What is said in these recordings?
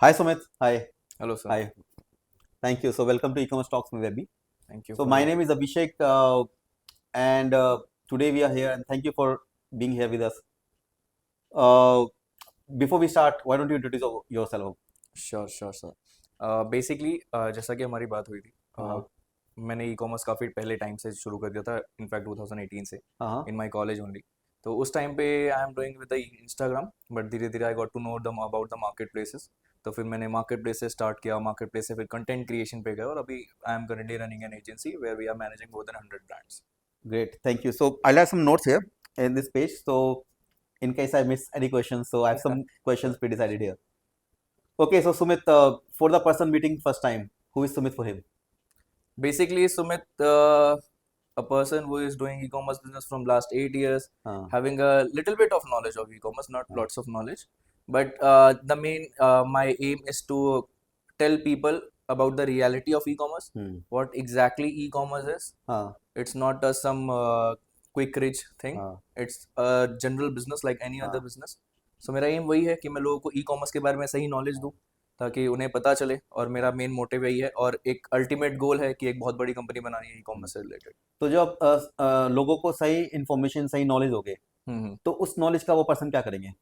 Hi Sumit. Hi. Hello, sir. Hi. Thank you. So welcome to e-commerce talks with Webby. Thank you So for my having name is Abhishek, and today we are here, and thank you for being here with us. Uh, Before we start, why don't you introduce yourself? Sure sir basically जैसा कि हमारी बात हुई थी हाँ मैंने e commerce काफ़ी पहले टाइम से शुरू कर दिया था इनफैक्ट 2018 से हाँ इन माय कॉलेज ओनली। तो उस टाइम पे I am doing with the Instagram, but धीरे धीरे I got to know them about the market places. तो फिर मैंने मार्केट प्लेस से स्टार्ट किया, मार्केट प्लेस से फिर कंटेंट क्रिएशन पे गया और अभी I am currently running an agency where we are managing more than 100 brands. great. Thank you. So I'll have some notes here in this page. So in case I miss any questions, so I have some questions pre-decided here. Okay. So Sumit, for the person meeting first time, who is Sumit for him? Basically, Sumit, a person who is doing e-commerce business from last 8 years, हाँ having a little bit of knowledge of e-commerce, not हाँ lots of knowledge, but the main my aim is to tell people about the reality of e-commerce, hmm what exactly e-commerce is. हाँ It's not some quick rich thing. हाँ It's a general business like any other हाँ business. So मेरा M वही है कि मैं लोगों को ई-कॉमर्स के बारे में सही नॉलेज दूं ताकि उन्हें पता चले, और मेरा मेन मोटिव यही है और एक अल्टीमेट गोल है कि एक बहुत बड़ी कंपनी बनानी है ई हम्म। कॉमर्स से रिलेटेड। तो जब लोगों को सही इन्फॉर्मेशन, सही नॉलेज होगे, हम्म। तो उस नॉलेज का वो पर्सन क्या करेंगे?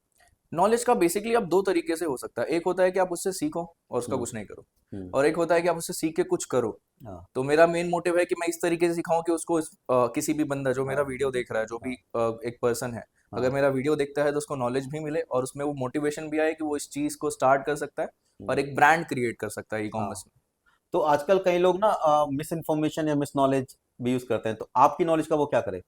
नॉलेज का बेसिकली अब दो तरीके से हो सकता है, एक होता है कि आप उससे सीखो और उसका हम्म कुछ नहीं करो, हम्म और एक होता है कि आप उससे सीख के कुछ करो। हाँ तो मेरा मेन मोटिव है कि मैं इस तरीके से सिखाऊं कि उसको किसी भी बंदा जो मेरा हाँ वीडियो देख रहा है, जो भी हाँ एक पर्सन है, अगर हाँ मेरा वीडियो देखता है तो उसको नॉलेज भी मिले और उसमें वो मोटिवेशन भी आए कि वो इस चीज़ को स्टार्ट कर सकता है और हम्म, एक ब्रांड क्रिएट कर सकता है ई हाँ। कॉमर्स में। तो आजकल कई लोग ना मिस इन्फॉर्मेशन या मिस नॉलेज भी यूज करते हैं, तो आपकी नॉलेज का वो क्या करे?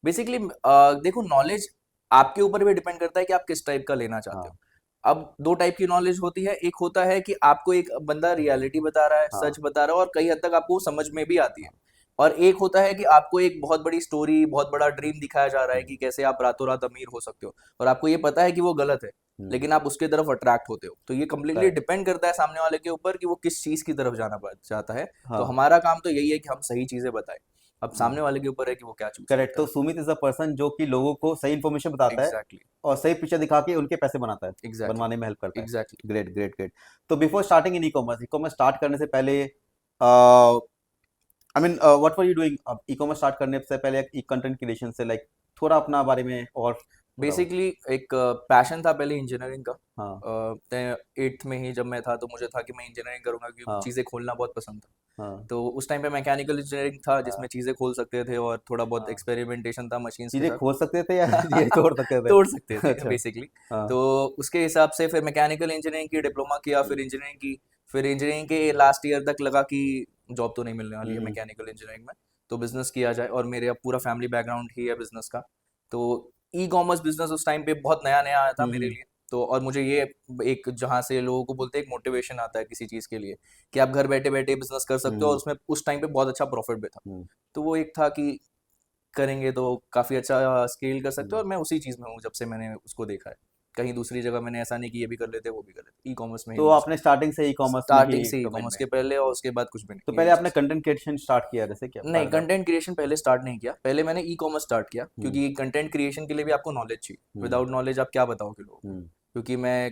बेसिकली देखो, नॉलेज आपके ऊपर भी डिपेंड करता है कि आप किस टाइप का लेना चाहते हाँ हो। अब दो टाइप की नॉलेज होती है, एक होता है कि आपको एक बंदा रियलिटी बता रहा है, हाँ सच बता रहा है और कई हद तक आपको वो समझ में भी आती है। हाँ और एक होता है कि आपको एक बहुत बड़ी स्टोरी, बहुत बड़ा ड्रीम दिखाया जा रहा है हम्म, कि कैसे आप रातों रात अमीर हो सकते हो, और आपको ये पता है कि वो गलत है, हम्म, लेकिन आप उसके तरफ अट्रैक्ट होते हो। तो ये कम्प्लीटली करेक्ट। डिपेंड करता है सामने वाले के ऊपर कि वो किस चीज़ की तरफ जाना चाहता है। तो हाँ हमारा काम तो यही है कि हम सही चीज़ें बताएं। अब सामने वाले के ऊपर है कि वो क्या चूज करेक्ट। करता तो है। सुमित इज अ पर्सन जो कि लोगों को सही इन्फॉर्मेशन बताता है एग्जैक्टली। और सही पिक्चर दिखा के उनके पैसे बनाता है, एग्जैक्टली। बनवाने में हेल्प करता है। एग्जैक्टली। Great great great. तो before starting in e commerce start करने से पहले, I mean what were you doing? E commerce start करने से पहले एक कंटेंट क्रिएशन से लाइक थोड़ा अपना बारे में और बताओ। बेसिकली एक पैशन था पहले इंजीनियरिंग का। हाँ 8th में ही जब मैं था तो मुझे था कि मैं इंजीनियरिंग करूंगा क्योंकि हाँ चीज़ें खोलना बहुत पसंद था। हाँ तो उस टाइम पे मैकेनिकल इंजीनियरिंग था हाँ जिसमें चीज़ें खोल सकते थे और थोड़ा बहुत हाँ। एक्सपेरिमेंटेशन था मशीन्स के चीजें साथ। खोल सकते थे या चीजें तोड़ सकते थे? तोड़ सकते थे अच्छा। बेसिकली। हाँ तो उसके हिसाब से फिर मैकेनिकल इंजीनियरिंग की डिप्लोमा किया, हम्म फिर इंजीनियरिंग की। फिर इंजीनियरिंग के लास्ट ईयर तक लगा कि जॉब तो नहीं मिलने वाली है हम्म मैकेनिकल इंजीनियरिंग में, तो बिजनेस किया जाए, और मेरे अब पूरा फैमिली बैकग्राउंड ही है बिजनेस का। तो ई कॉमर्स बिजनेस उस टाइम पे बहुत नया नया आया था मेरे हम्म लिए। तो और मुझे ये एक जहाँ से लोगों को बोलते हैं एक मोटिवेशन आता है किसी चीज़ के लिए कि आप घर बैठे बैठे बिजनेस कर सकते हो, और हम्म उसमें उस टाइम पे बहुत अच्छा प्रॉफिट भी था। हम्म तो वो एक था कि करेंगे तो काफ़ी अच्छा स्केल कर सकते हो, हम्म। और मैं उसी चीज़ में हूँ जब से मैंने उसको देखा है। कहीं दूसरी जगह मैंने ऐसा नहीं कि ये भी कर लेते वो भी कर लेते, ई कॉमर्स में ही तो मोस्टली। आपने स्टार्टिंग से ई कॉमर्स में ही स्टार्टिंग से ई डोमेन कॉमर्स में? के पहले और उसके बाद कुछ भी तो नहीं, पहले यही आपने चीज़। कंटेंट क्रिएशन स्टार्ट किया, जैसे क्या नहीं, बता रहे थे कंटेंट क्रिएशन पहले स्टार्ट नहीं किया, पहले मैंने ई कॉमर्स स्टार्ट किया आप? क्योंकि कंटेंट क्रिएशन के लिए भी आपको नॉलेज चाहिए। हम्म विदाउट नॉलेज आप क्या बताओगे लोगों को? हम्म क्योंकि मैं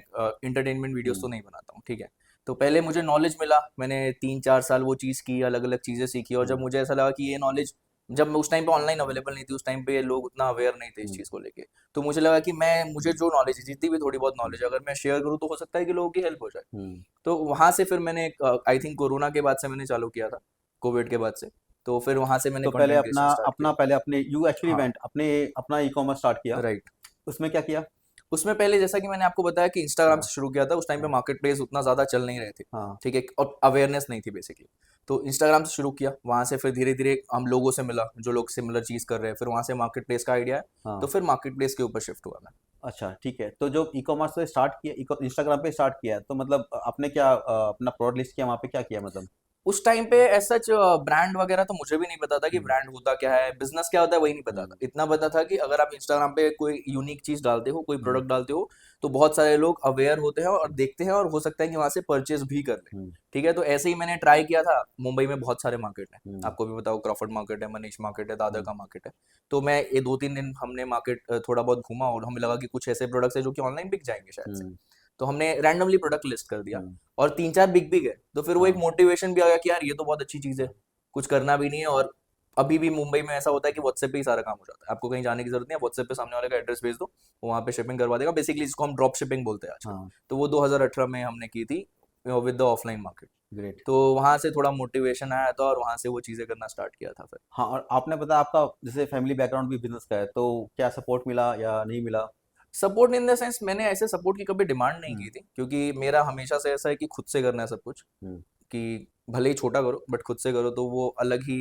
इंटरटेनमेंट वीडियोस हम्म तो नहीं बनाता हूँ, ठीक है। तो पहले मुझे नॉलेज मिला, मैंने 3-4 साल वो चीज़ की, अलग अलग चीज़ें सीखी, और जब हम्म मुझे ऐसा लगा कि ये नॉलेज, जब मैं उस टाइम पे ऑनलाइन अवेलेबल नहीं थी, उस टाइम पे लोग उतना अवेयर नहीं थे इस हम्म चीज़ को लेके। तो मुझे लगा कि मैं मुझे हम्म जो नॉलेज है, जितनी भी थोड़ी बहुत हम्म नॉलेज है, अगर मैं शेयर करूँ तो हो सकता है कि लोगों की हेल्प हो जाए। हम्म। तो वहाँ से फिर मैंने आई थिंक कोरोना के बाद से मैंने चालू किया था, कोविड के बाद से। तो फिर वहाँ से मैंने तो पहले कंटेंट अपना क्रिएशन स्टार्ट अपना किया। पहले अपने यू एक्चुअली हाँ। वेंट अपने अपना ई कॉमर्स स्टार्ट किया, राइट। उसमें क्या किया? उसमें पहले जैसा कि मैंने आपको बताया कि इंस्टाग्राम हाँ से शुरू किया था, उस टाइम पे हाँ मार्केट प्लेस उतना ज़्यादा चल नहीं रहे थे, हाँ ठीक है, और अवेयरनेस नहीं थी बेसिकली। तो इंस्टाग्राम से शुरू किया, वहाँ से फिर धीरे धीरे हम लोगों से मिला जो लोग सिमिलर चीज़ कर रहे हैं, फिर वहाँ से मार्केट प्लेस का आइडिया है। तो हाँ। फिर मार्केट प्लेस के ऊपर शिफ्ट हुआ मैं। अच्छा ठीक है। तो जो ई कॉमर्स से स्टार्ट किया, इंस्टाग्राम पे स्टार्ट किया है, तो मतलब आपने क्या अपना प्रोडक्ट लिस्ट किया, वहाँ पे क्या किया मतलब? उस टाइम पे एज सच ब्रांड वगैरह तो मुझे भी नहीं पता था कि हम्म ब्रांड होता क्या है, बिजनेस क्या होता है, वही नहीं पता था। हम्म इतना पता था कि अगर आप इंस्टाग्राम पे कोई यूनिक चीज डालते हो, कोई हम्म प्रोडक्ट डालते हो, तो बहुत सारे लोग अवेयर होते हैं और देखते हैं, और हो सकता है कि वहां से परचेज भी कर ले। हम्म ठीक है, तो ऐसे ही मैंने ट्राई किया था। मुंबई में बहुत सारे मार्केट है, हम्म आपको भी बताओ, क्रॉफर्ड मार्केट है, मनीष मार्केट है, दादर हम्म का मार्केट है। तो मैं ये 2-3 दिन हमने मार्केट थोड़ा बहुत घूमा और हमें लगा कि कुछ ऐसे प्रोडक्ट्स है जो कि ऑनलाइन बिक जाएंगे शायद से। हम्म तो हमने रैंडमली प्रोडक्ट लिस्ट कर दिया हम्म, और 3-4 बिक भी गए, तो फिर वो एक हाँ मोटिवेशन भी आ गया कि यार ये तो बहुत अच्छी चीज़ है, कुछ करना भी नहीं है। और अभी भी मुंबई में ऐसा होता है कि व्हाट्सएप पे ही सारा काम हो जाता है, आपको कहीं जाने की जरूरत नहीं है, व्हाट्सएप पे सामने वाले का एड्रेस भेज दो, वो वहाँ पे शिपिंग करवा देगा, बेसिकली जिसको हम ड्रॉप शिपिंग बोलते हैं आजकल। हाँ तो वो 2018 में हमने की थी with the offline market. Great. तो वहाँ से थोड़ा मोटिवेशन आया था और वहाँ से वो चीज़ें करना स्टार्ट किया था फिर। हाँ, और आपने बताया आपका जैसे फैमिली बैकग्राउंड भी बिजनेस का है, तो क्या सपोर्ट मिला या नहीं मिला? सपोर्ट इन द सेंस मैंने ऐसे सपोर्ट की कभी डिमांड नहीं हम्म, की थी, क्योंकि मेरा हमेशा से ऐसा है कि खुद से करना है सब कुछ, हम्म, कि भले ही छोटा करो बट खुद से करो तो वो अलग ही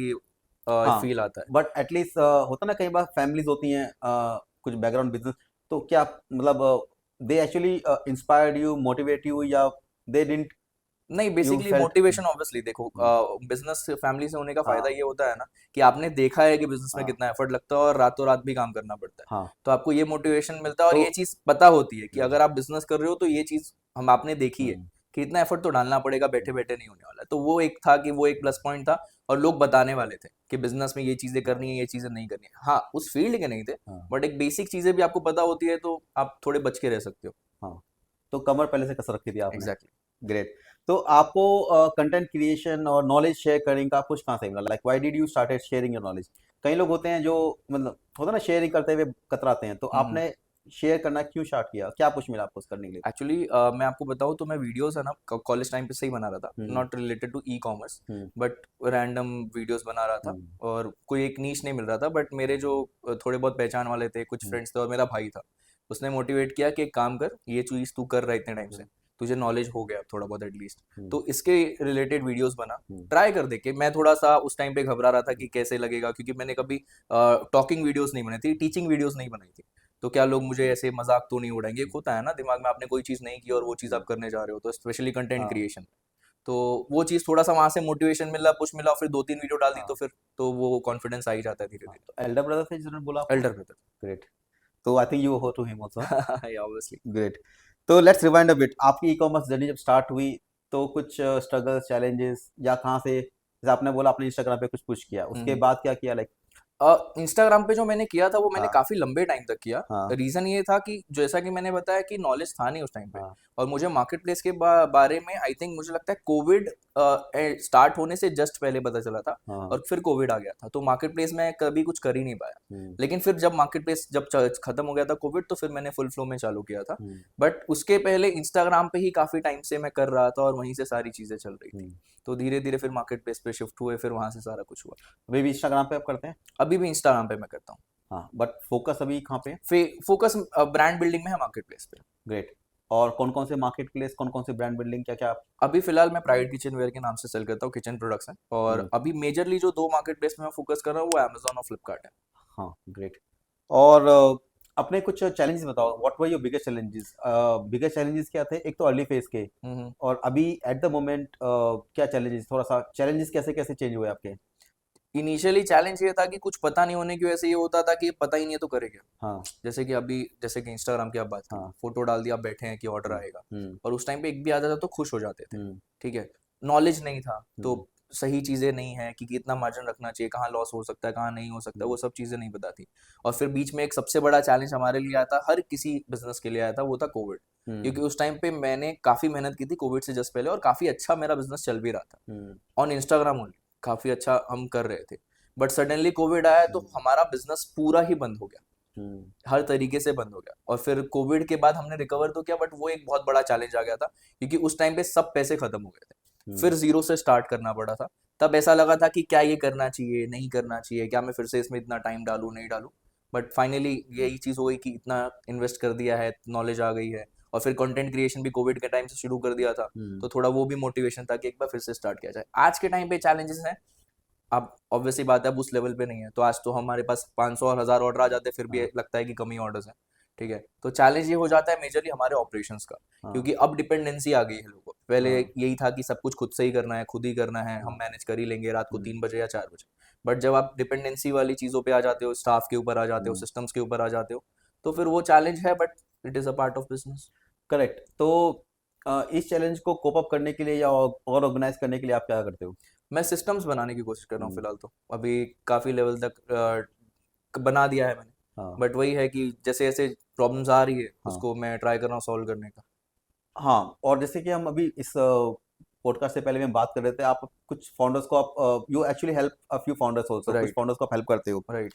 हाँ, फील आता है। बट एटलीस्ट होता ना, कई बार फैमिलीज होती हैं कुछ बैकग्राउंड बिजनेस, तो क्या मतलब they actually inspired you, motivate you, या दे डिडंट, नहीं, you basically felt? Motivation obviously देखो, बिजनेस फैमिली से होने का फायदा हाँ ये होता है ना कि आपने देखा है कि बिजनेस में हाँ कितना एफर्ट लगता है और रातों रात भी काम करना पड़ता है, हाँ, तो आपको ये मोटिवेशन मिलता है और तो ये चीज़ पता होती है कि हम्म, अगर आप बिजनेस कर रहे हो तो ये चीज़ हम आपने देखी है हम्म, कि इतना एफर्ट तो डालना पड़ेगा, बैठे बैठे नहीं होने वाला है। तो वो एक था कि वो एक प्लस पॉइंट था और लोग बताने वाले थे कि बिजनेस में ये चीज़ें हाँ करनी है, ये चीज़ें नहीं करनी है। हाँ, उस फील्ड के नहीं थे, हाँ बट एक बेसिक चीज़ें भी आपको पता होती है तो आप थोड़े बच के रह सकते हो। हाँ, तो कमर पहले से कसर रखी थी आपने। एग्जैक्टली। ग्रेट। तो आपको कंटेंट क्रिएशन और नॉलेज शेयर करने का कुछ कहाँ से मिला? Like why did you started sharing your knowledge? कई लोग होते हैं जो मतलब होता है ना, शेयरिंग करते हुए कतराते हैं, तो हम्म। आपने शेयर करना क्यों स्टार्ट किया? क्या कुछ मिला आपको करने के लिए? एक्चुअली मैं आपको बताऊँ तो मैं वीडियोस है ना कॉलेज टाइम पे से ही बना रहा था, hmm, not related to e commerce, hmm, but random videos बना रहा था हम्म, और कोई एक नीश नहीं मिल रहा था। बट मेरे जो थोड़े बहुत पहचान वाले थे, कुछ हम्म, फ्रेंड्स थे और मेरा भाई था, उसने मोटिवेट किया कि एक काम कर, ये चीज़ तू कर रहा है इतने टाइम से, हम्म, तुझे नॉलेज हो गया थोड़ा बहुत एटलीस्ट, हम्म, तो इसके रिलेटेड वीडियोस बना, हम्म, ट्राई कर दे के। मैं थोड़ा सा उस टाइम पे घबरा रहा था कि कैसे लगेगा, क्योंकि मैंने कभी टॉकिंग वीडियोस नहीं बनाई थी, टीचिंग वीडियोस नहीं बनाई थी, तो क्या लोग मुझे ऐसे मजाक तो नहीं उड़ाएंगे। एक होता है ना दिमाग में, आपने कोई चीज़ नहीं की और वो चीज़ आप हम्म, करने जा रहे हो, तो स्पेशली कंटेंट हाँ क्रिएशन। तो वो चीज़ थोड़ा सा वहाँ से मोटिवेशन मिला, पुश मिला, फिर 2-3 वीडियो डाल दी, तो हाँ फिर तो वो कॉन्फिडेंस आ ही जाता है धीरे हाँ, धीरे। तो एल्डर ब्रदर थे जिन्होंने बोला आपको? Elder brother. ग्रेट। तो I think you owe to him also. Obviously. Great. तो लेट्स रिवाइंड अ बिट, आपकी ई कॉमर्स जर्नी जब स्टार्ट हुई, तो कुछ स्ट्रगल्स, चैलेंजेस, या कहाँ से, जैसे आपने बोला आपने इंस्टाग्राम पे कुछ पुश किया, उसके बाद क्या किया, लाइक? इंस्टाग्राम पे जो मैंने किया था वो मैंने हाँ काफ़ी लंबे टाइम तक किया। हाँ रीज़न ये था कि जैसा कि मैंने बताया कि नॉलेज था नहीं उस टाइम पे, हाँ और मुझे मार्केट प्लेस के बारे में आई थिंक मुझे लगता है कोविड स्टार्ट होने से जस्ट पहले पता चला था, हाँ, और फिर कोविड आ गया था, तो मार्केट प्लेस में कभी कुछ कर ही नहीं पाया। हम्म, लेकिन फिर जब मार्केट प्लेस जब खत्म हो गया था कोविड, तो फिर मैंने फुल फ्लो में चालू किया था। हम्म, बट उसके पहले इंस्टाग्राम पे ही काफ़ी टाइम से मैं कर रहा था और वहीं से सारी चीज़ें चल रही थी। हम्म। तो धीरे धीरे फिर मार्केट प्लेस पे शिफ्ट हुए, फिर वहाँ से सारा कुछ हुआ। अभी भी इंस्टाग्राम पे आप करते हैं? अभी भी इंस्टाग्राम पे मैं करता हूँ। हाँ, बट फोकस अभी कहाँ पे है? फोकस ब्रांड बिल्डिंग में है मार्केट प्लेस पे। ग्रेट। और कौन कौन से मार्केट प्लेस, कौन कौन से ब्रांड बिल्डिंग, क्या क्या आप? अभी फिलहाल मैं प्राइड किचन वेयर के नाम से सेल करता हूँ, किचन प्रोडक्ट्स हैं, और हम्म, अभी मेजरली जो 2 मार्केट प्लेस में मैं फोकस कर रहा हूँ वो अमेजोन और फ्लिपकार्ट है। हाँ ग्रेट। और अपने कुछ चैलेंजेस बताओ, what were your biggest challenges? Biggest challenges क्या थे, एक तो अर्ली फेज के, हम्म। और अभी एट द मोमेंट क्या चैलेंजेस, थोड़ा सा चैलेंजेस कैसे कैसे चेंज हुए आपके? इनिशियली चैलेंज ये था कि कुछ पता नहीं होने की वजह से ये होता था कि पता ही नहीं है तो करे क्या। हाँ जैसे कि अभी, जैसे कि इंस्टाग्राम की आप बात की, हाँ, फोटो डाल दिया, आप बैठे हैं कि ऑर्डर हम्म, आएगा, हम्म, और उस टाइम पे एक भी आ जाता तो खुश हो जाते थे। हम्म, ठीक है, नॉलेज नहीं था तो हम्म, सही चीज़ें नहीं है कि कितना मार्जिन रखना चाहिए, कहाँ लॉस हो सकता है, कहाँ नहीं हो सकता, हम्म, वो सब चीज़ें नहीं पता थी। और फिर बीच में एक सबसे बड़ा चैलेंज हमारे लिए आया था, हर किसी बिजनेस के लिए आया था, वो था कोविड। हम्म, क्योंकि उस टाइम पे मैंने काफ़ी मेहनत की थी कोविड से जस्ट पहले, और काफ़ी अच्छा मेरा बिजनेस चल भी रहा था हम्म, ऑन इंस्टाग्राम ओनली, काफ़ी अच्छा हम कर रहे थे। बट सडनली कोविड आया तो हमारा बिजनेस पूरा ही बंद हो गया, हम्म, हर तरीके से बंद हो गया। और फिर कोविड के बाद हमने रिकवर तो किया, बट वो एक बहुत बड़ा चैलेंज आ गया था, क्योंकि उस टाइम पे सब पैसे खत्म हो गए थे, हम्म, फिर जीरो से स्टार्ट करना पड़ा था। तब ऐसा लगा था कि क्या ये करना चाहिए, नहीं करना चाहिए, क्या मैं फिर से इसमें इतना टाइम डालूं, नहीं डालूं। बट फाइनली यही चीज़ हो गई कि इतना इन्वेस्ट कर दिया है, नॉलेज आ गई है, और फिर कंटेंट क्रिएशन भी कोविड के टाइम से शुरू कर दिया था, हम्म, तो थोड़ा वो भी मोटिवेशन था कि एक बार फिर से स्टार्ट किया जाए। आज के टाइम पे चैलेंजेस हैं, अब ऑब्वियसली बात है अब उस लेवल पे नहीं है, तो आज तो हमारे पास 500 और 1000 ऑर्डर आ जाते हैं, फिर भी हाँ लगता है कि कम ही ऑर्डर्स हैं। ठीक है, तो चैलेंज ये हो जाता है मेजरली हमारे ऑपरेशंस का, हाँ क्योंकि अब डिपेंडेंसी आ गई है लोगों को। पहले हाँ यही था कि सब कुछ खुद से ही करना है, खुद ही करना है, हम हाँ, मैनेज कर ही लेंगे रात को हम्म, 3 बजे या 4 बजे। बट जब आप डिपेंडेंसी वाली चीज़ों पे आ जाते हो, स्टाफ के ऊपर आ जाते हो, हम्म, सिस्टम्स के ऊपर आ जाते हो, तो फिर वो चैलेंज है, but it is a part of business. Correct. तो इस चैलेंज को कोप अप करने के लिए या और ऑर्गेनाइज करने के लिए आप क्या करते हो? मैं सिस्टम्स बनाने की कोशिश कर रहा हूँ हम्म, फिलहाल, तो अभी काफ़ी लेवल तक बना दिया है मैंने। हाँ बट वही है कि जैसे जैसे प्रॉब्लम्स आ रही है हाँ, उसको मैं ट्राई कर रहा हूँ सॉल्व करने का। हाँ, और जैसे कि हम अभी इस पॉडकास्ट से पहले भी हम बात कर रहे थे, आप कुछ फाउंडर्स को आप you actually help a few founders also, कुछ राइट, फाउंडर्स को आप हेल्प करते हो। राइट।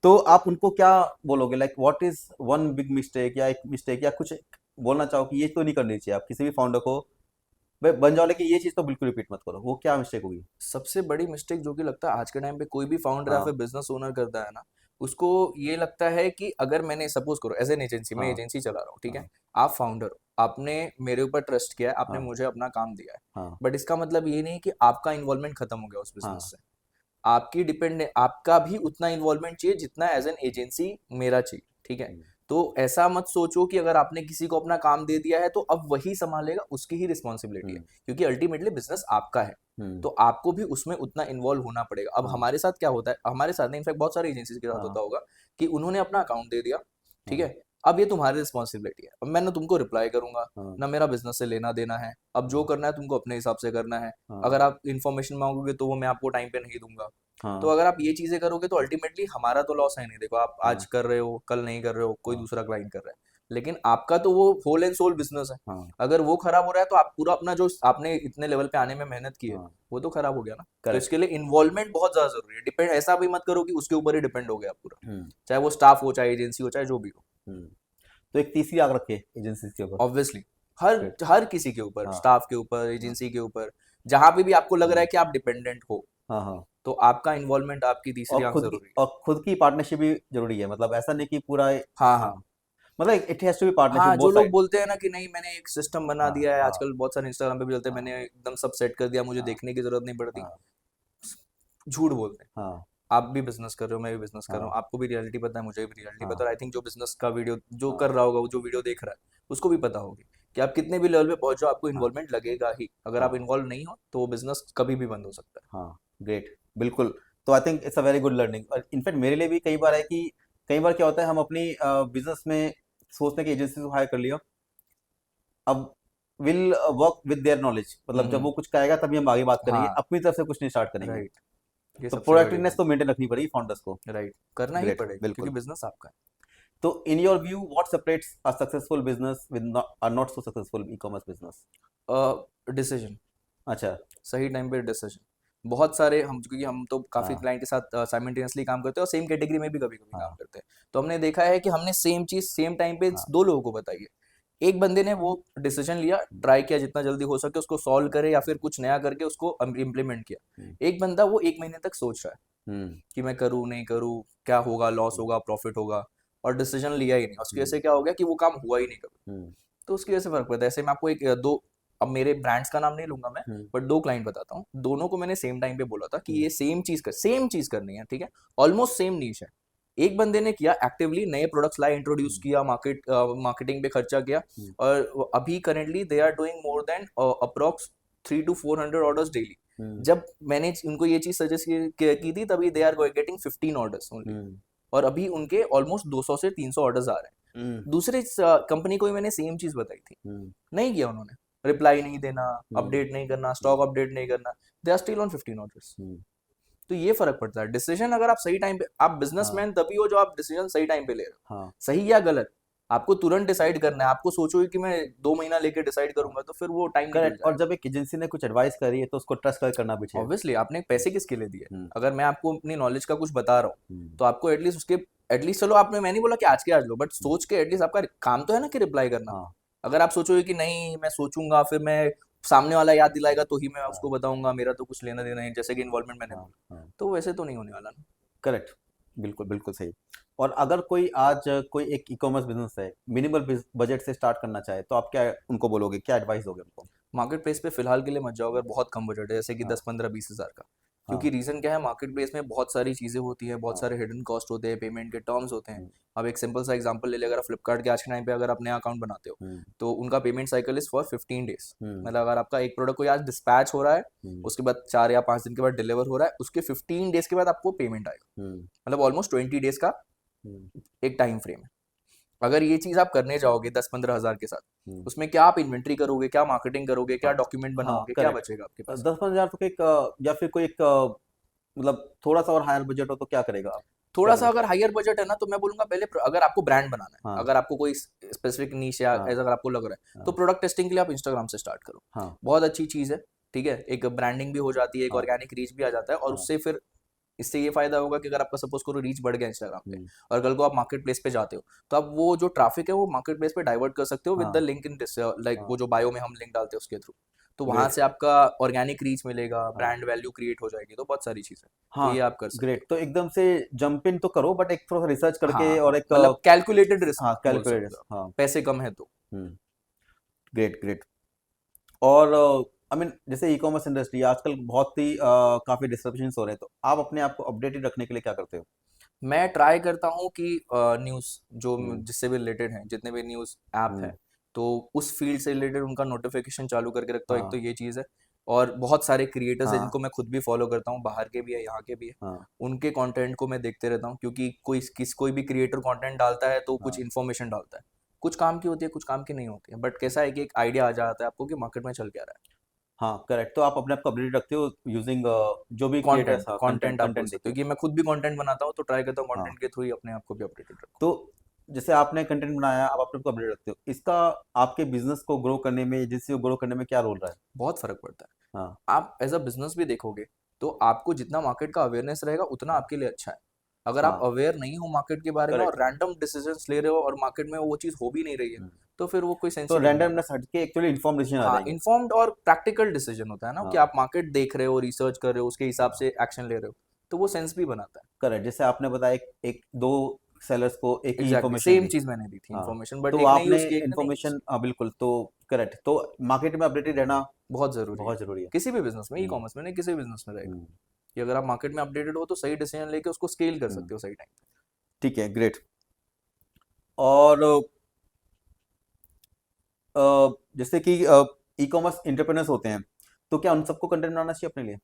तो आप उनको क्या बोलोगे, like what is one big mistake या एक मिस्टेक या कुछ बोलना चाहो कि ये तो नहीं करनी चाहिए आप किसी भी फाउंडर को, भाई बन जाओ लेकिन ये चीज़ तो बिल्कुल रिपीट मत करो, वो क्या मिस्टेक होगी? सबसे बड़ी मिस्टेक जो कि लगता है आज के टाइम पे कोई भी फाउंडर या हाँ, फिर बिजनेस ओनर करता है ना, उसको ये लगता है कि अगर मैंने सपोज करो एज एन एजेंसी, मैं हाँ, एजेंसी चला रहा हूँ, ठीक है। हाँ, आप फाउंडर हो, आपने मेरे ऊपर ट्रस्ट किया है, आपने हाँ, मुझे अपना काम दिया है, हाँ, बट इसका मतलब ये नहीं कि आपका इन्वॉल्वमेंट खत्म हो गया उस हाँ, बिजनेस से। आपकी डिपेंड आपका भी उतना इन्वॉल्वमेंट चाहिए जितना एज एन एजेंसी मेरा चाहिए, ठीक है। हम्म, तो ऐसा मत सोचो कि अगर आपने किसी को अपना काम दे दिया है तो अब वही संभालेगा, उसकी ही रिस्पॉन्सिबिलिटी है, हम्म, क्योंकि अल्टीमेटली बिजनेस आपका है। हम्म, तो आपको भी उसमें उतना इन्वॉल्व होना पड़ेगा। अब हाँ, हमारे साथ क्या होता है, हमारे साथ नहीं, इनफैक्ट बहुत सारी एजेंसीज के साथ हाँ, होता होगा कि उन्होंने अपना अकाउंट दे दिया, ठीक हाँ, है। अब ये तुम्हारी रिस्पॉन्सिबिलिटी है, अब मैं ना तुमको रिप्लाई करूंगा, हाँ, ना मेरा बिजनेस से लेना देना है। अब जो हाँ, करना है तुमको अपने हिसाब से करना है। हाँ, अगर आप इन्फॉर्मेशन मांगोगे तो वो मैं आपको टाइम पे नहीं दूंगा। तो हाँ, अगर आप ये चीजें करोगे तो अल्टीमेटली हमारा तो लॉस है नहीं। देखो, आप आज हाँ, कर रहे हो, कल नहीं कर रहे हो, कोई हाँ, दूसरा क्लाइंट कर रहा है, लेकिन आपका तो वो होल एंड सोल बिजनेस है। हाँ, अगर वो खराब हो रहा है तो आप पूरा अपना जो आपने इतने लेवल पे आने में मेहनत की है, हाँ, वो तो खराब हो गया ना। तो करेक्ट। इसके लिए इन्वॉल्वमेंट बहुत ज्यादा जरूरी है। डिपेंड ऐसा भी मत करो कि उसके ऊपर ही डिपेंड हो गया पूरा, हम्म, चाहे वो स्टाफ हो, चाहे एजेंसी हो, चाहे जो भी हो। हम्म। तो एक तीसरी आग रखे एजेंसीज के ऊपर। ऑब्वियसली हर Great. हर किसी के ऊपर, हाँ, स्टाफ के ऊपर, हाँ, एजेंसी के ऊपर, जहां पे भी आपको लग रहा हाँ, है कि आप डिपेंडेंट हो, हाँ, हाँ। तो आपका इन्वॉल्वमेंट, आपकी तीसरी आंख जरूरी है। और खुद की पार्टनरशिप भी जरूरी है, मतलब ऐसा नहीं कि पूरा, हाँ, हाँ, हाँ। मतलब it has to be partnership हाँ, बोथ जो लोग साइड। बोलते हैं ना कि नहीं मैंने एक सिस्टम बना हाँ, दिया है, हाँ, आजकल बहुत सारे इंस्टाग्राम पे भी चलते हैं, हाँ, मैंने एकदम सब सेट कर दिया, मुझे हाँ, देखने की जरूरत नहीं पड़ती। हाँ, झूठ बोलते हैं। हाँ, आप भी बिजनेस कर रहे हो, मैं भी बिजनेस कर रहा हाँ, हूँ, आपको भी रियलिटी पता है, मुझे भी रियलिटी पता हाँ, है, और आई थिंक जो बिजनेस का वीडियो जो हाँ, कर रहा होगा, वो जो वीडियो देख रहा है, उसको भी पता होगी कि आप कितने भी लेवल पे पहुंचो, आपको हाँ, इन्वॉल्वमेंट लगेगा ही। अगर आप हाँ, इन्वॉल्व नहीं हो तो वो बिजनेस कभी भी बंद हो सकता हाँ, ग्रेट, बिल्कुल। तो I think it's a very good learning, और इनफैक्ट मेरे लिए भी कई बार है कि कई बार क्या होता है, हम अपनी बिजनेस में सोचते हैं कि एजेंसी को हायर कर लिया, अब will work with their knowledge, है। मतलब जब वो कुछ कहेगा तभी हम आगे बात करेंगे, हाँ, अपनी तरफ से कुछ नहीं स्टार्ट करेंगे। राइट। ये तो सबसे बड़ी प्रोडक्टिवनेस बात तो मेंटेन रखनी पड़ेगी फाउंडर्स को। है, राइट, करना ही ग्रेट, पड़ेगा क्योंकि बिल्कुल। बिजनेस आपका तो in your view what separates a successful business with a not so successful e commerce business? है। डिसीजन, अच्छा। सही टाइम पे डिसीजन। बहुत सारे हम, क्योंकि हम तो काफी हाँ, क्लाइंट के साथ साइमल्टेनियसली काम करते हैं, और सेम कैटेगरी में भी कभी कभी काम हाँ, करते हैं। तो हमने देखा है कि हमने सेम चीज सेम टाइम पे हाँ, दो लोगों को बताई है। एक बंदे ने वो डिसीजन लिया, ट्राई किया जितना जल्दी हो सके उसको सॉल्व करे या फिर कुछ नया करके उसको इम्प्लीमेंट हम्म, किया। एक बंदा वो 1 महीने तक सोच रहा है हम्म, कि मैं करूँ नहीं करूँ, क्या होगा, लॉस हम्म, होगा, प्रॉफिट होगा, और डिसीजन लिया ही नहीं। उसकी वजह हम्म, से क्या हो गया कि वो काम हुआ ही नहीं कभी। हम्म, तो उसकी वजह से फर्क पड़ता है। ऐसे मैं आपको एक दो, अब मेरे ब्रांड्स का नाम नहीं लूंगा मैं, हम्म, बट दो क्लाइंट बताता हूँ। दोनों को मैंने सेम टाइम पे बोला था कि हम्म, ये सेम चीज करनी है, ठीक है। ऑलमोस्ट सेम नीश है। एक बंदे ने किया एक्टिवली, नए प्रोडक्ट्स लाए, इंट्रोड्यूस हम्म, किया, मार्केटिंग पे खर्चा किया, हम्म, और अभी currently they are doing more than approx 300 to 400 orders daily. Hmm, जब मैंने उनको ये चीज सजेस्ट की थी, तभी they are getting 15 orders only, hmm, और अभी उनके ऑलमोस्ट 200 से 300 ऑर्डर्स आ रहे हम्म, हैं। दूसरे कंपनी को भी मैंने सेम चीज बताई थी, हम्म, नहीं किया उन्होंने। रिप्लाई नहीं देना, हम्म, अपडेट नहीं करना, हम्म, स्टॉक अपडेट नहीं करना, they are still on 15 orders. Hmm, तो ये फर्क पड़ता है। डिसीजन अगर आप सही टाइम पे, आप हाँ, बिजनेसमैन तभी हो जो आप डिसीजन सही टाइम पे ले रहे हो। हाँ, सही या गलत, आपको तुरंत डिसाइड करना है। आपको सोचोगे कि मैं 2 महीना लेके डिसाइड हाँ, करूंगा, तो फिर वो टाइम निकल करेक्ट। और जाएगा। जब एक एजेंसी ने कुछ एडवाइस करी है तो उसको ट्रस्ट कर करना भी चाहिए। ऑब्वियसली आपने पैसे किसके लिए दिए? हम्म, अगर मैं आपको अपनी नॉलेज का कुछ बता रहा हूँ, हम्म, तो आपको एटलीस्ट उसके, एटलीस्ट चलो आपने, मैं नहीं बोला कि आज के आज लो, बट हम्म, सोच के एटलीस्ट, आपका काम तो है ना कि रिप्लाई करना। हाँ, अगर आप सोचोगे कि नहीं मैं सोचूंगा, फिर मैं सामने वाला याद दिलाएगा तो ही मैं हाँ, उसको बताऊंगा, मेरा तो कुछ लेना देना नहीं, जैसे कि इन्वॉल्वमेंट मैंने हाँ, बोला, हाँ, तो वैसे तो नहीं होने वाला ना। करेक्ट, बिल्कुल बिल्कुल सही। और अगर कोई आज कोई एक ई कॉमर्स बिजनेस है, मिनिमल बजट से स्टार्ट करना चाहे, तो आप क्या उनको बोलोगे, क्या एडवाइस दोगे उनको? मार्केट प्लेस पे फिलहाल के लिए मत जाओ, अगर बहुत कम बजट है, जैसे कि हाँ, 10, 15, 20 हज़ार का। क्योंकि हाँ, रीज़न क्या है, मार्केट प्लेस में बहुत सारी चीज़ें होती हैं, बहुत हाँ, सारे हिडन कॉस्ट होते हैं, पेमेंट के टर्म्स होते हैं। हम्म, अब एक सिंपल सा एग्जांपल ले ले, अगर फ्लिपकार्ट के आज के टाइम पे अगर आप नया अकाउंट बनाते हो, हम्म, तो उनका payment cycle is for 15 days. Hmm, मतलब अगर आपका एक प्रोडक्ट कोई आज डिस्पैच हो रहा है, हम्म, उसके बाद 4 या 5 दिन के बाद डिलीवर हो रहा है, उसके 15 डेज के बाद आपको पेमेंट आएगा। हम्म, मतलब ऑलमोस्ट 20 डेज का हम्म, एक टाइम फ्रेम है। अगर ये चीज़ आप करने जाओगे 10, 15 हज़ार के साथ, हम्म, उसमें क्या आप इन्वेंट्री करोगे, क्या मार्केटिंग करोगे, क्या हाँ, डॉक्यूमेंट हाँ, बनाओगे, क्या करेक्ट। बचेगा आपके पास? 10-15 हज़ार तो एक या फिर कोई एक मतलब थोड़ा सा और हायर बजट हो तो क्या करेगा आप? थोड़ा सा Correct. अगर हायर बजट है ना तो मैं बोलूंगा पहले अगर आपको ब्रांड बनाना है, हाँ अगर आपको कोई स्पेसिफिक नीश या हाँ ऐसा अगर आपको लग रहा है तो हाँ प्रोडक्ट टेस्टिंग के लिए आप इंस्टाग्राम से स्टार्ट करो। हाँ बहुत अच्छी चीज़ है, ठीक है, एक ब्रांडिंग भी हो जाती है, एक हाँ ऑर्गेनिक रीच भी आ जाता है, और हाँ उससे फिर इससे ये फायदा होगा कि अगर आपका सपोज करो रीच बढ़ गया इंस्टाग्राम पे, हम्म, और कल को आप मार्केट प्लेस पे जाते हो तो आप वो जो ट्रैफिक है वो मार्केट प्लेस पे डाइवर्ट कर सकते हो विद द हाँ लिंक इन लाइक हाँ वो जो बायो में हम लिंक डालते हैं उसके थ्रू। तो वहां ग्रेट से आपका ऑर्गेनिक रीच मिलेगा, हाँ ब्रांड वैल्यू क्रिएट हो जाएगी, तो बहुत सारी चीजें, तो हाँ ये आप कर सकते ग्रेट। हो। तो एकदम से जंप इन तो करो बट एक थोड़ा सा रिसर्च करके हाँ और एक मतलब कैलकुलेटेड रिस्क हाँ बोल कैलकुलेट सकते हो आप, हाँ पैसे कम है तो। हम्म ग्रेट ग्रेट। और आई मीन जैसे ई कॉमर्स इंडस्ट्री आजकल बहुत ही काफी डिस्टरप्शंस हो रहे हैं, तो आप अपने आप को अपडेटेड रखने के लिए क्या करते हो? मैं ट्राई करता हूँ कि न्यूज़ जो हम्म जिससे भी रिलेटेड हैं, जितने भी न्यूज़ ऐप हम्म हैं, तो उस फील्ड से रिलेटेड उनका नोटिफिकेशन चालू करके रखता हूँ, एक तो हाँ ये चीज़ है। और बहुत सारे क्रिएटर्स हैं हाँ जिनको मैं खुद भी फॉलो करता हूँ, बाहर के भी है यहाँ के भी है, हाँ उनके कंटेंट को मैं देखते रहता हूँ, क्योंकि कोई भी क्रिएटर कंटेंट डालता है तो कुछ हाँ इन्फॉर्मेशन डालता है, कुछ काम की होती है कुछ काम की नहीं होती है, बट कैसा है कि एक आइडिया आ जाता है आपको कि मार्केट में चल क्या रहा है। हाँ करेक्ट। तो आप अपने आप को अपडेट रखते हो यूजिंग जो भी क्रिएटर्स कंटेंट हाँ कंटेंट कंटेंट आप बोल कंटेंट सकते देखते हो हो। कि मैं खुद भी कंटेंट बनाता हूँ, तो ट्राई करता हूँ हाँ कंटेंट के थ्रू ही अपने आप को भी अपडेटेड रखूँ। तो जैसे आपने कंटेंट बनाया आप अपने आप को अपडेट रखते हो, इसका आपके बिजनेस को ग्रो करने में एजेंसी को ग्रो करने में क्या रोल रहा है? बहुत फर्क पड़ता है। हाँ आप एज अ बिजनेस भी देखोगे तो आपको जितना मार्केट का अवेयरनेस रहेगा उतना हाँ आपके लिए अच्छा है। अगर आप हाँ अवेयर नहीं हो मार्केट के बारे में और करेक्ट। रैंडम डिसीजंस ले रहे हो और मार्केट में वो चीज़ हो भी नहीं रही है, तो फिर वो कोई सेंस तो ही नहीं बनेगा। रैंडमनेस हटके एक्चुअली इन्फॉर्मेशन आ हाँ, जाएंगे। इन्फॉर्म्ड और प्रैक्टिकल डिसीजन होता है ना, कि हाँ आप मार्केट देख रहे हो, रिसर्च कर रहे हो, उसके हिसाब हाँ से एक्शन ले रहे हो, तो वो सेंस भी बनाता है। करेक्ट। जैसे आपने बताया एक दो सेलर्स को एक ही एग्जैक्टली इन्फॉर्मेशन सेम दी। चीज़ मैंने दी थी हाँ इन्फॉर्मेशन, बट तो एक ने आपने यूज़ की एक ने नहीं यूज़ इन्फॉर्मेशन की। हाँ बिल्कुल। तो करेक्ट। तो मार्केट में अपडेटेड रहना बहुत ज़रूरी है, बहुत जरूरी है। किसी भी बिजनेस में, ई हम्म कॉमर्स में नहीं, किसी भी बिजनेस में रहेगा, हम्म कि अगर आप मार्केट में अपडेटेड हो तो सही डिसीजन लेके उसको स्केल कर हम्म सकते हो सही टाइम। ठीक है ग्रेट। और जैसे कि ई कॉमर्स इंटरप्रेनर्स होते हैं, तो क्या उन सबको कंटेंट बनाना चाहिए अपने लिए?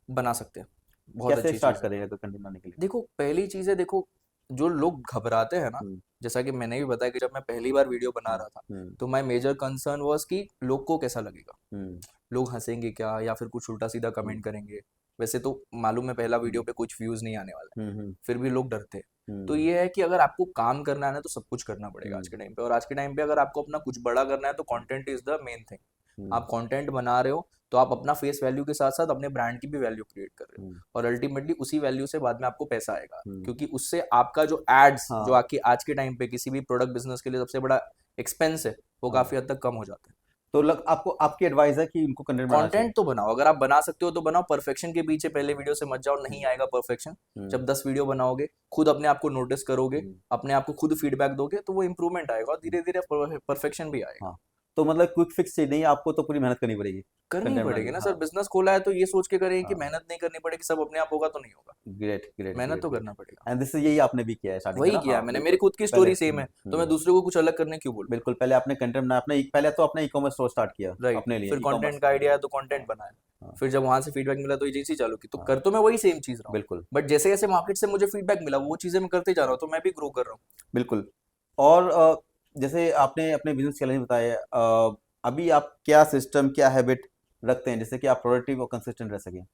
बना सकते हैं, बहुत कैसे अच्छी स्टार्ट चीज़ है। करेगा तो कंटेंट बनाने के लिए? देखो पहली चीज़ है, देखो जो लोग घबराते हैं ना, हम्म जैसा कि मैंने भी बताया कि जब मैं पहली बार वीडियो बना हम्म रहा था, हम्म तो माय मेजर कंसर्न वाज कि लोग को कैसा लगेगा, हम्म लोग हंसेंगे क्या या फिर कुछ उल्टा सीधा हम्म कमेंट करेंगे। वैसे तो मालूम है पहला वीडियो हम्म पे कुछ व्यूज़ नहीं आने वाला है, हम्म फिर भी लोग डरते हैं। तो हम्म ये है कि अगर आपको काम करना है ना तो सब कुछ करना पड़ेगा आज हम्म के टाइम पे, और आज के टाइम पे अगर आपको अपना कुछ बड़ा करना है तो content is the main thing. Hmm आप कंटेंट बना रहे हो तो आप अपना फेस वैल्यू के साथ साथ अपने ब्रांड की भी वैल्यू क्रिएट कर रहे हो, हम्म और अल्टीमेटली उसी वैल्यू से बाद में आपको पैसा आएगा, हम्म क्योंकि उससे आपका जो एड्स जो हाँ आपकी आज के टाइम पे किसी भी प्रोडक्ट बिजनेस के लिए सबसे बड़ा एक्सपेंस है, वो हाँ काफी हद तक कम हो जाता है। तो आपको आपकी एडवाइस है कि उनको कंटेंट बनाना चाहिए। कंटेंट तो बनाओ, अगर आप बना सकते हो तो बनाओ, परफेक्शन के पीछे पहले वीडियो से मत जाओ, नहीं हम्म आएगा परफेक्शन। हम्म जब 10 वीडियो बनाओगे, खुद अपने आप को नोटिस करोगे, हम्म, अपने आप को खुद फीडबैक दोगे, तो वो इंप्रूवमेंट आएगा और हम्म, धीरे धीरे परफेक्शन भी आएगा। हाँ तो मतलब क्विक फिक्स चाहिए नहीं, आपको तो पूरी मेहनत करनी पड़ेगी करनी ही कंटेंट बनाने पड़ेगी में। ना सर, हाँ बिजनेस खोला है तो ये सोच के करें कि हाँ मेहनत नहीं करनी पड़ेगी, सब अपने आप होगा तो नहीं होगा, ग्रेट ग्रेट मेहनत ग्रेट तो ग्रेट। करना पड़ेगा। एंड दिस यही आपने भी किया है स्टार्टिंग से वही ना? किया हाँ है मैंने, मेरी बिल्कुल। खुद की पहले स्टोरी सेम है, तो मैं दूसरे को कुछ अलग करने क्यों बोलूँ। बिल्कुल पहले आपने कंटेंट बनाया अपने पहले तो अपने ई कॉमर्स स्टोर स्टार्ट किया राइट, अपने लिए फिर ई कंटेंट कॉमर्स। का आइडिया है तो हाँ कंटेंट बनाया, हाँ फिर जब वहां से फीडबैक मिला तो एजेंसी चालू की, तो हाँ कर तो मैं वही सेम चीज रहा हूँ, बिल्कुल बट जैसे जैसे मार्केट से मुझे फीडबैक मिला वो चीजें मैं करते जा रहा हूँ, तो मैं भी ग्रो कर रहा हूँ। बिल्कुल। और जैसे आपने अपने बिजनेस चैलेंज बताया, अभी आप क्या सिस्टम क्या हैबिट रखते हैं जिससे कि आप प्रोडक्टिव और कंसिस्टेंट रह सकें?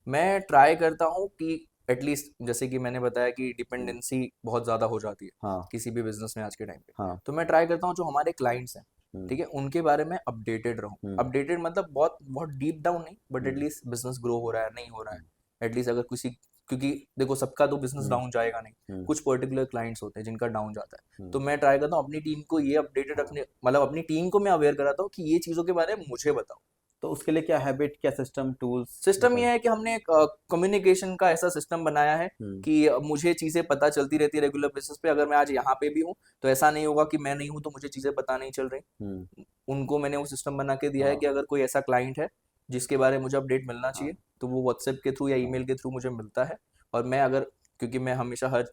मैं ट्राई करता हूँ कि एटलीस्ट, जैसे कि मैंने बताया कि हम्म, डिपेंडेंसी बहुत ज़्यादा हो जाती है हाँ किसी भी बिजनेस में आज के टाइम पे, हाँ तो मैं ट्राई करता हूँ जो हमारे क्लाइंट्स हैं, हम्म ठीक है, उनके बारे में अपडेटेड रहूँ। हम्म अपडेटेड मतलब बहुत बहुत डीप डाउन नहीं, but hmm at least business grow हो रहा है नहीं हो रहा हम्म है, एटलीस्ट अगर किसी, क्योंकि देखो सबका तो बिजनेस हम्म डाउन जाएगा नहीं, हम्म कुछ पर्टिकुलर क्लाइंट्स होते हैं जिनका डाउन जाता है, हम्म, तो मैं ट्राई करता हूँ अपनी टीम को ये अपडेटेड हाँ रखने, मतलब अपनी टीम को मैं अवेयर कराता हूँ कि ये चीज़ों के बारे में मुझे बताओ। तो उसके लिए क्या हैबिट क्या सिस्टम टूल्स सिस्टम ये बताएं? है कि हमने एक कम्युनिकेशन का ऐसा सिस्टम बनाया है हम्म कि मुझे चीज़ें पता चलती रहती है रेगुलर बेसिस पे, अगर मैं आज यहाँ पे भी हूँ तो ऐसा नहीं होगा कि मैं नहीं हूँ तो मुझे चीज़ें पता नहीं चल हम्म रही। उनको मैंने वो सिस्टम बना के दिया है हाँ कि अगर कोई ऐसा क्लाइंट है जिसके बारे में मुझे अपडेट मिलना हाँ चाहिए, तो वो व्हाट्सएप के थ्रू या हाँ ईमेल के थ्रू मुझे मिलता है। और मैं अगर, क्योंकि मैं हमेशा हाँ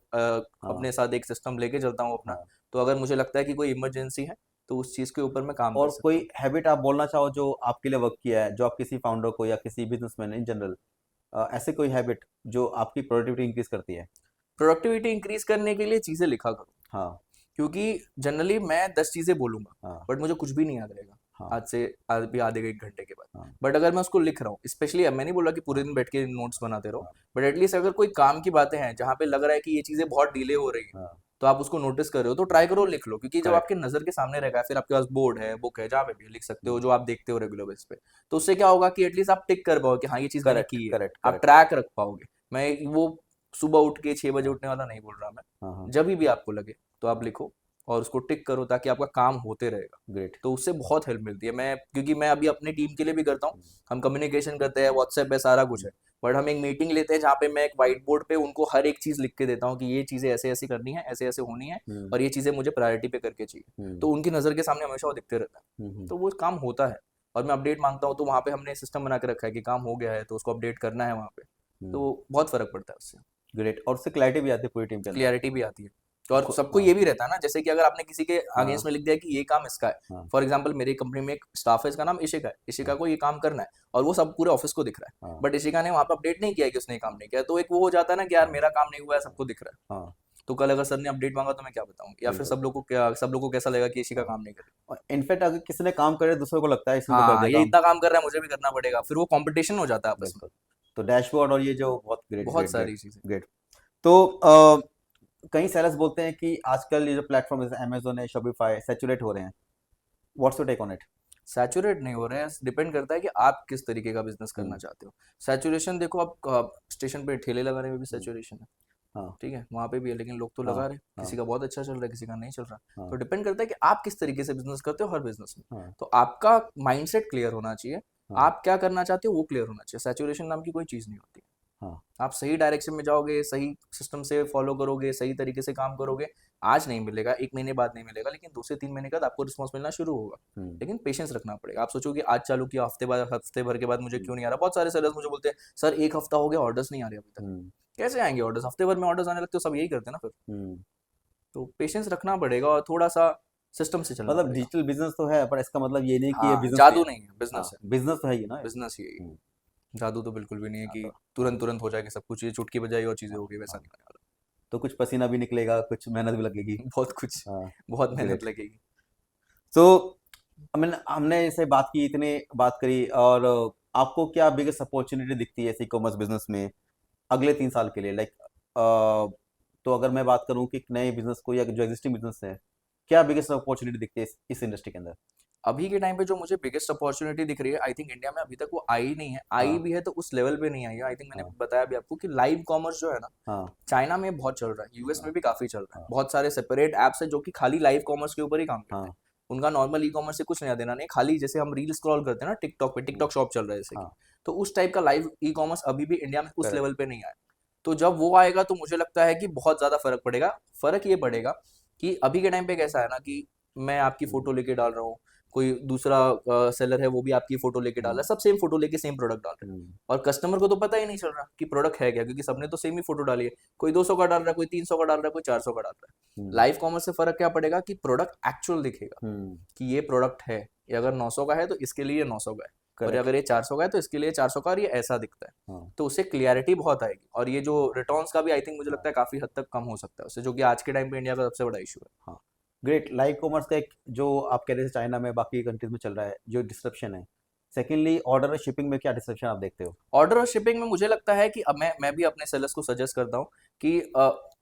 अपने साथ एक सिस्टम लेके चलता हूँ अपना, हाँ तो अगर मुझे लगता है कि कोई इमरजेंसी है तो उस चीज़ के ऊपर मैं काम कर और सकता कोई हूँ। हैबिट आप बोलना चाहो जो आपके लिए वर्क किया है, जो आप किसी फाउंडर को या किसी बिजनेसमैन इन जनरल, ऐसे कोई हैबिट जो आपकी प्रोडक्टिविटी इंक्रीज करती है? प्रोडक्टिविटी इंक्रीज करने के लिए चीज़ें लिखा करो, हाँ क्योंकि जनरली मैं 10 चीज़ें बोलूँगा हाँ बट मुझे कुछ भी नहीं याद रहेगा हाँ आज से, आज भी आधे एक घंटे के बाद। हाँ, बट अगर मैं उसको लिख रहा हूँ, स्पेशली मैं नहीं बोल रहा कि पूरे दिन बैठ के नोट्स बनाते रहो, हाँ, बट एटलीस्ट अगर कोई काम की बातें हैं जहाँ पे लग रहा है कि ये चीजें बहुत डिले हो रही है, हाँ, तो आप उसको नोटिस कर रहे हो तो ट्राई करो लिख लो, क्योंकि जब करेक्ट, आपके नजर के सामने रहेगा, फिर आपके पास बोर्ड है, बुक है, जहाँ पे भी लिख सकते हो हम्म, जो आप देखते हो रेगुलर बेस पे, तो उससे क्या होगा कि एटलीस्ट आप टिक कर पाओगे कि हाँ ये चीज मैंने करेक्ट, की है, करेक्ट, आप करेक्ट, ट्रैक रख पाओगे। मैं वो सुबह उठ के 6 बजे हाँ, उठने वाला नहीं बोल रहा मैं, हाँ, हाँ, जब भी आपको लगे तो आप लिखो और उसको टिक करो ताकि आपका काम होते रहेगा। ग्रेट, तो उससे बहुत हेल्प मिलती है। मैं क्योंकि मैं अभी अपनी टीम के लिए भी करता हूँ, हम कम्युनिकेशन करते हैं, व्हाट्सएप पे सारा कुछ है, बट हम एक मीटिंग लेते हैं जहाँ पे मैं एक व्हाइट बोर्ड पे उनको हर एक चीज़ लिख के देता हूँ कि ये चीज़ें ऐसे ऐसे करनी है, ऐसे ऐसे होनी है, हम्म, और ये चीज़ें मुझे प्रायोरिटी पे करके चाहिए। हम्म, तो उनकी नज़र के सामने हमेशा वो दिखते रहता है, हम्म, तो वो काम होता है। और मैं अपडेट मांगता हूँ तो वहाँ पे हमने सिस्टम बना के रखा है कि काम हो गया है तो उसको अपडेट करना है वहाँ पे, हम्म, तो बहुत फर्क पड़ता है उससे, ग्रेट, और उससे क्लैरिटी भी आती है पूरी टीम के अंदर। क्लियरिटी भी आती है। तो और सबको हाँ, ये भी रहता है ना, जैसे कि अगर आपने किसी के हाँ, अगेंस्ट में लिख दिया कि ये काम इसका है, हाँ, फॉर एग्जांपल मेरी कंपनी में एक स्टाफ है, इसका नाम इशिका है, इशिका हाँ, को ये काम करना है और वो सब पूरे ऑफिस को दिख रहा है, हाँ, बट इशिका ने वहां पर अपडेट नहीं किया है कि उसने ये काम नहीं किया, तो एक वो हो जाता है ना कि यार मेरा काम नहीं हुआ है, सबको दिख रहा है। हाँ, तो कल अगर सर ने अपडेट मांगा तो मैं क्या बताऊँ, या फिर बिल्कुल, सब लोग को कैसा लगेगा कि इशिका हाँ, काम नहीं कर रही। और इनफैक्ट अगर किसी ने काम करे दूसरों को लगता है इसने तो कर हाँ, दिया ये काम। इतना काम कर रहा है मुझे भी करना पड़ेगा, फिर वो कंपटीशन हो जाता है आपस में। बिल्कुल, तो डैशबोर्ड और ये जो बहुत ग्रेट, बहुत ग्रेट, ग्रेट, सारी चीजें। ग्रेट। तो कई सेलर्स बोलते हैं कि आजकल ये जो प्लेटफॉर्म जैसे अमेजोन है, शॉपिफाई सैचुरेट हो रहे हैं। What's your take on it? Saturate नहीं हो रहे हैं, डिपेंड करता है कि आप किस तरीके का बिजनेस करना हम्म, चाहते हो। सैचुरेशन देखो, आप स्टेशन पे ठेले लगाने में भी हम्म, सैचुरेशन है, हाँ, ठीक है, वहाँ पे भी है, लेकिन लोग तो हाँ, लगा रहे हैं, हाँ, किसी का बहुत अच्छा चल रहा है, किसी का नहीं चल रहा। हाँ, तो डिपेंड करता है कि आप किस तरीके से बिजनेस करते हो हर बिजनेस में। हाँ, तो आपका माइंडसेट क्लियर होना चाहिए, हाँ, आप क्या करना चाहते हो वो क्लियर होना चाहिए। सैचुरेशन नाम की कोई चीज़ नहीं होती। हाँ, आप सही डायरेक्शन में जाओगे, सही सिस्टम से फॉलो करोगे, सही तरीके से काम करोगे, आज नहीं मिलेगा, 1 महीने बाद नहीं मिलेगा, लेकिन 2 से 3 महीने बाद आपको रिस्पॉन्स मिलना शुरू होगा। हम्म, लेकिन पेशेंस रखना पड़ेगा। आप सोचो कि आज चालू किया, हफ्ते भर के बाद मुझे हम्म, क्यों नहीं आ रहा। बहुत सारे सेलर्स मुझे बोलते हैं सर 1 हफ्ता हो गया ऑर्डर्स नहीं आ रहे अभी तक। हम्म, कैसे आएंगे ऑर्डर्स, हफ्ते भर में ऑर्डर्स आने लगते, तो सब यही करते हैं ना फिर। हम्म। तो पेशेंस रखना पड़ेगा और थोड़ा सा सिस्टम से चलना मतलब पड़ेगा। डिजिटल बिजनेस तो है, पर इसका मतलब ये नहीं कि ये हाँ, बिजनेस नहीं जादू है। नहीं है, हाँ, बिजनेस है। बिजनेस तो है ही ना ये। बिजनेस ही है ये। हम्म, जादू तो बिल्कुल भी नहीं है हाँ, कि तो हाँ, तुरंत तुरंत हो जाएगा सब कुछ, ये चुटकी बजाई और चीजें हाँ, हो गई, वैसा हाँ, नहीं होने वाला। तो कुछ पसीना भी निकलेगा, कुछ मेहनत भी लगेगी। बहुत कुछ, हाँ, बहुत मेहनत ग्रेट। लगेगी। सो हमने हमने इसे बात की, इतने बात करी, और आपको क्या बिगेस्ट अपॉर्चुनिटी दिखती है ई कॉमर्स बिजनेस में अगले 3 साल के लिए, लाइक? तो अगर मैं बात करूं कि एक नए बिजनेस को या जो एग्जिस्टिंग बिजनेस है, क्या बिगेस्ट अपॉर्चुनिटी दिखती है इस इंडस्ट्री के अंदर? अभी के टाइम पे जो मुझे बिगेस्ट अपॉर्चुनिटी दिख रही है, आई थिंक इंडिया में अभी तक वो आई नहीं है, आई हाँ, भी है तो उस लेवल पे नहीं आई है। आई थिंक मैंने हाँ, बताया भी आपको कि लाइव कॉमर्स जो है ना, हाँ, चाइना में बहुत चल रहा है, यूएस हाँ, में भी काफी चल रहा है। हाँ, बहुत सारे सेपरेट एप्स है जो कि खाली लाइव कॉमर्स के ऊपर ही काम करते हाँ, हैं। उनका नॉर्मल ई कॉमर्स से कुछ लेना देना नहीं, खाली जैसे हम रील स्क्रॉल करते हैं ना टिकटॉक पे, हम्म, टिकटॉक शॉप चल रहा है जैसे कि, हाँ, तो उस टाइप का लाइव ई कॉमर्स अभी भी इंडिया में उस करेक्ट, लेवल पे नहीं आया। तो जब वो आएगा तो मुझे लगता है कि बहुत ज्यादा फर्क पड़ेगा। फर्क ये पड़ेगा कि अभी के टाइम पे कैसा है ना कि मैं आपकी हम्म, फोटो लेके डाल रहा हूँ, कोई दूसरा सेलर है वो भी आपकी फोटो लेके डाल रहा हम्म, है, सब सेम फोटो लेके सेम प्रोडक्ट डाल रहे हैं, हम्म, और कस्टमर को तो पता ही नहीं चल रहा कि प्रोडक्ट है क्या, क्योंकि सबने तो सेम ही फोटो डाली है। कोई 200 का डाल रहा है, कोई 300 का डाल रहा है, कोई 400 का डाल रहा है। हम्म, लाइव कॉमर्स से फर्क क्या पड़ेगा कि प्रोडक्ट एक्चुअल दिखेगा हम्म, कि ये प्रोडक्ट है, ये अगर 900 का है तो इसके लिए 900 का है, और ये करेक्ट, अगर ये 400 का है तो इसके लिए 400 का, और ये ऐसा दिखता है। हाँ, तो उससे क्लियरिटी बहुत आएगी, और ये जो रिटर्न्स का भी आई थिंक मुझे लगता हाँ, है काफी हद तक कम हो सकता है उससे, जो कि आज के टाइम पे इंडिया का सबसे बड़ा इशू है। हाँ, ग्रेट। लाइव कॉमर्स का एक जो आप कह रहे थे चाइना में, बाकी कंट्रीज में चल रहा है जो डिस्ट्रप्शन है, सेकेंडली ऑर्डर और शिपिंग में क्या डिस्ट्रप्शन आप देखते हो? ऑर्डर और शिपिंग में मुझे लगता है कि अब मैं भी अपने सेलर्स को सजेस्ट करता हूँ कि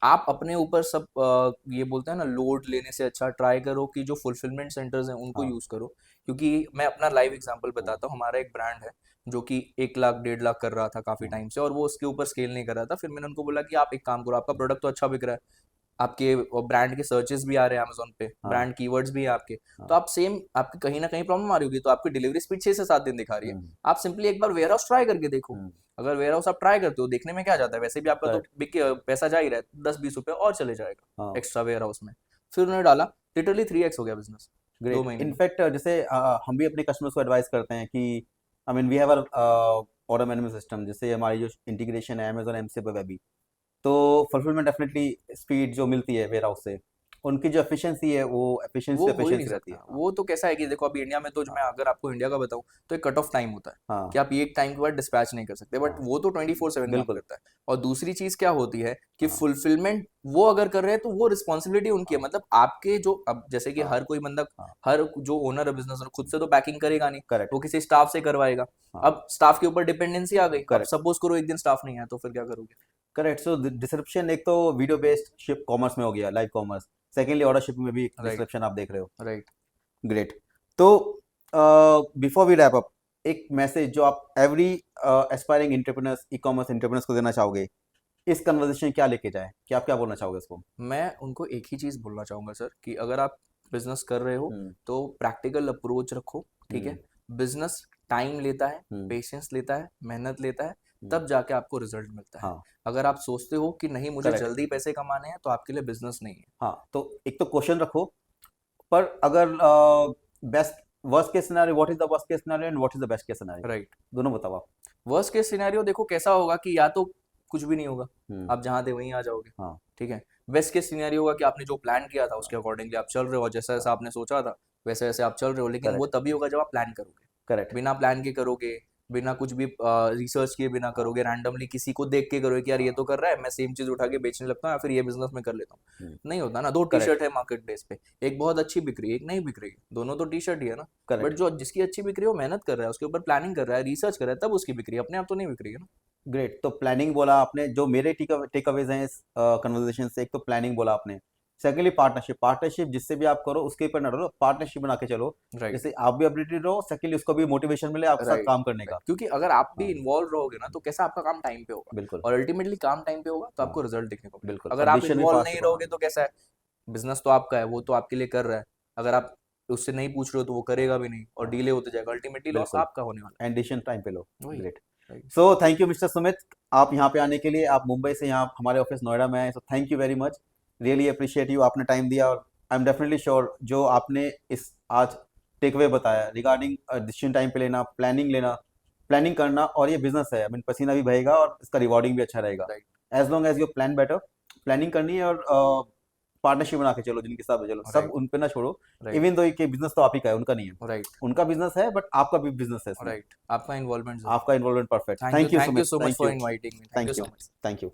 आप अपने ऊपर सब ये बोलते हैं ना, लोड लेने से अच्छा ट्राई करो कि जो फुलफिलमेंट सेंटर्स हैं उनको हाँ, यूज़ करो। क्योंकि मैं अपना लाइव एग्जांपल हाँ, बताता हूँ, हमारा एक ब्रांड है जो कि 1 लाख 1.5 लाख कर रहा था काफ़ी हाँ, टाइम से, और वो उसके ऊपर स्केल नहीं कर रहा था। फिर मैंने उनको बोला कि आप एक काम करो, आपका प्रोडक्ट तो अच्छा बिक रहा है, आपके ब्रांड के सर्चेस भी आ रहे हैं अमेजोन पे, हाँ, ब्रांड कीवर्ड्स भी है आपके, हाँ, तो आप सेम, आपकी कहीं ना कहीं प्रॉब्लम आ रही होगी, तो आपकी डिलीवरी स्पीड 6 से 7 दिन दिखा रही है। हम्म, आप सिंपली एक बार वेयर हाउस ट्राई करके देखो। हम्म, अगर वेयर हाउस आप ट्राई करते हो, देखने में क्या जाता है, वैसे भी आपका तो करेक्ट, पैसा जा ही रहा है, 10-20 रुपये और चले जाएगा हाँ, एक्स्ट्रा वेयर हाउस में। फिर उन्होंने डाला, लिटरली 3x हो गया बिजनेस दो ग्रेट। महीने में। इनफैक्ट जैसे हम भी अपने कस्टमर्स को एडवाइस करते हैं कि I mean we have order management system, जैसे हमारी जो इंटीग्रेशन है अमेजोन एम से वेबी, तो फुलफिलमेंट डेफिनेटली स्पीड जो मिलती है वेयर हाउस से, उनकी जो एफिशिएंसी है वो वो एफिशिएंसी हो ही नहीं एफिशिएंसी रहती सकता। है। वो तो कैसा है कि देखो अभी इंडिया में तो जो मैं अगर आपको इंडिया का बताऊं तो एक कट ऑफ टाइम होता है हाँ कि आप ये टाइम के बाद डिस्पैच नहीं कर सकते, बट हाँ वो तो 24/7 काम बिल्कुल करता है। और दूसरी चीज क्या होती है कि हाँ फुलफिलमेंट वो अगर कर रहे हैं तो वो रिस्पॉन्सिबिलिटी उनकी है, हाँ मतलब आपके जो अब जैसे कि हाँ हर कोई बंदा, हाँ हर जो ओनर है बिजनेस खुद से तो पैकिंग करेगा नहीं, करेक्ट वो किसी स्टाफ से करवाएगा। हाँ अब स्टाफ के ऊपर डिपेंडेंसी आ गई, अब करेक्ट सपोज करो एक दिन स्टाफ नहीं है तो फिर क्या करोगे? करेक्ट। सो डिस्क्रिप्शन एक तो वीडियो बेस्ड शिप कॉमर्स में हो गया, live commerce. Secondly order shipping में भी राइट, डिस्क्रिप्शन आप देख रहे हो। राइट। ग्रेट। तो बिफोर वी रैप अप, एक मैसेज जो आप every aspiring entrepreneurs, e commerce entrepreneurs को देना चाहोगे, इस कन्वर्सेशन क्या लेके जाए, क्या आप क्या बोलना चाहोगे इसको? मैं उनको एक ही चीज बोलना चाहूंगा सर कि अगर आप बिजनेस कर रहे हो हम्म तो प्रैक्टिकल अप्रोच रखो, ठीक है? हम्म बिजनेस टाइम लेता है, हम्म पेशेंस लेता है, मेहनत लेता है, हम्म, तब जाके आपको रिजल्ट मिलता है। हाँ अगर आप सोचते हो कि नहीं मुझे करेक्ट। जल्दी पैसे कमाने हैं तो आपके लिए बिजनेस नहीं है। हाँ तो एक तो क्वेश्चन रखो, पर अगर best worst case scenario, what is the worst case scenario and what is the best case scenario, right. दोनों बताओ आप। वर्स्ट केस सिनेरियो देखो कैसा होगा कि या तो कुछ भी नहीं होगा, हम्म आप जहाँ थे वहीं आ जाओगे, हाँ ठीक है? बेस्ट केस सिनेरियो होगा कि आपने जो प्लान किया था उसके अकॉर्डिंगली आप चल रहे हो और जैसा जैसा आपने सोचा था वैसे वैसे आप चल रहे हो, लेकिन वो करेक्ट तभी होगा जब आप प्लान करोगे। करेक्ट बिना प्लान के करोगे, बिना कुछ भी रिसर्च किए बिना हाँ करोगे, रैंडमली किसी को देख के करोगे कि यार ये हाँ तो कर रहा है मैं सेम चीज उठा के बेचने लगता हूँ या फिर ये बिजनेस में कर लेता हूँ, नहीं होता ना। दो टी करेक्ट शर्ट है मार्केट प्लेस पे, एक बहुत अच्छी बिक रही है, एक नहीं बिक रही है, दोनों तो टी शर्ट ही है ना। बट करेक्ट जो जिसकी अच्छी बिक रही है वो मेहनत कर रहा है, उसके ऊपर प्लानिंग कर रहा है, रिसर्च कर रहा है, तब उसकी बिक्री है, अपने आप तो नहीं बिक रही है ना। ग्रेट। तो प्लानिंग बोला आपने, जो मेरे टेक अवेज हैं इस कन्वर्सेशन से, एक तो प्लानिंग बोला आपने। सेकेंडली पार्टनरशिप, पार्टनरशिप जिससे भी आप करो उसके ऊपर ना रहो, पार्टनरशिप बना के चलो, राइट, जैसे आप भी अपडेटेड रहो, सेकेंडली उसको भी मोटिवेशन मिले आपके साथ राइट, काम करने राइट। का। क्योंकि अगर आप भी हाँ इन्वॉल्व रहोगे ना तो कैसा आपका काम टाइम पे होगा, बिल्कुल और अल्टीमेटली काम टाइम पे होगा तो हाँ आपको रिजल्ट दिखने को बिल्कुल, मिलेगा। और अगर आप डिसीजन भी इन्वॉल्व फास्ट नहीं हाँ रहोगे तो कैसा है, बिजनेस तो आपका है, वो तो आपके लिए कर रहा है, अगर आप उससे नहीं पूछ रहे हो तो वो करेगा भी नहीं और हाँ डिले होते जाएगा, अल्टीमेटली लॉस बिल्कुल, आपका होने वाला एंड डिसीजन टाइम पे लो। है। वही, great. Right. So thank you mister Sumit, आप यहाँ पे आने के लिए। आप मुंबई से यहाँ हमारे ऑफिस नोएडा में आए, so thank you very much, really appreciate you, आपने टाइम दिया। और आई एम डेफिनेटली श्योर जो आपने इस आज टेक अवे बताया रिगार्डिंग डिसीजन टाइम पे लेना, प्लानिंग लेना, प्लानिंग करना, और ये बिजनेस है, आई मीन पसीना भी बहेगा और इसका रिवॉर्डिंग भी अच्छा रहेगा, right, as long as you plan better. Planning करनी है और पार्टनरशिप बना के चलो, जिनके साथ भी चलो, सब राइट, उन पे ना छोड़ो। राइट, इवन दो ये बिजनेस तो आप ही का है, उनका नहीं है। राइट, उनका बिजनेस है बट आपका भी बिजनेस है इसमें, राइट। आपका इन्वॉल्वमेंट जरूर। आपका involvement perfect. Thank thank you you Sumit, so much thank for you, inviting me, thank you thank you, so much. Thank you.